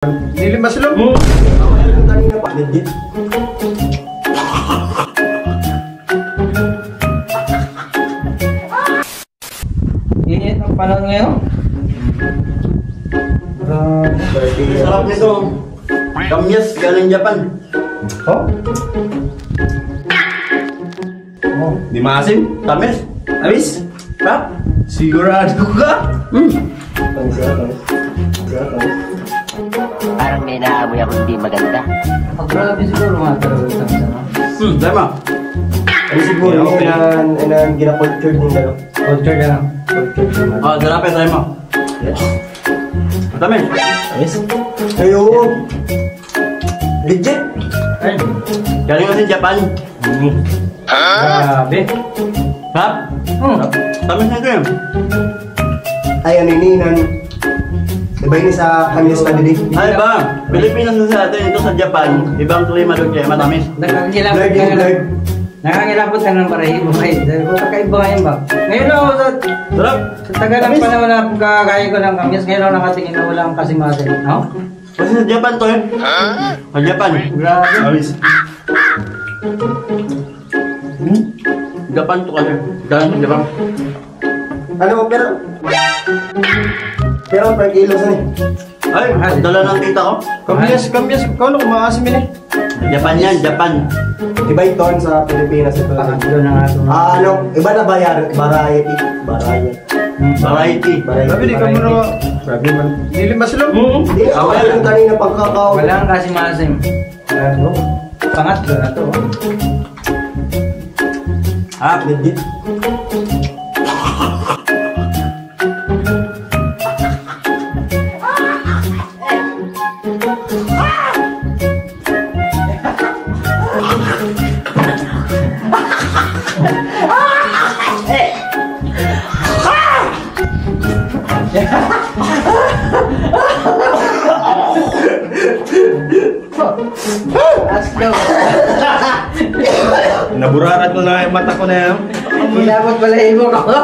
Nilimas lang. Kanina pa, legit. Init ang panahon ngayon. Sarap nito. Kamyas, galing Japan. Oh? Oh, di maasim? Tamis. Amis? Ha? Sigurado ka? Parang may naamoy ako hindi maganda. Grabe siguro mga talaga. Tama. Ano siguro yung gina-culture ng gano'n. Culture na lang. Culture ng gano'n. Darapin tayo mo. Tamis. Amis? Ayun. Legit. Ay, Galing kasi Japan. grabe. Ha? Tamis na ito yun. Ay, ano yun, diba yun sa Kamyas na dinig? Ay ba? Pilipinas na sa atin. Ito sa Japan. Ibang klima doon kaya matamis. Nakakilapot Blurred ka yung na blurred. Nakakilapot ka ng pareho. Dahil kung kakaiba ngayon ba? Ngayon ako Sarap. sa tagal ng panahon na kakaya ko ng kamyas, ngayon ako nakatingin na walang kasimasin. No? Kasi sa Japan to eh. Sa Japan. Grabe. Amis? Japan to kasi. Galing sa Japan. Ano, pero per kilo sa ni. Ay, dala ng tita ko. Kamyas, ikaw na kung maasim yun eh. Japan yan, Japan. Iba ito sa Pilipinas ito. Doon na nga ito. Ano, iba na variety. Variety. Sabi di ka mo na. Sabi man. Nilimas lang. Hindi, ako yung kanina pagkakao. Walang kasimasin. Grabe. Pangatlo na to. Ha? Legit. Let's go. Naburarat ko na yung mata ko na yan. Dapat pala mo ko.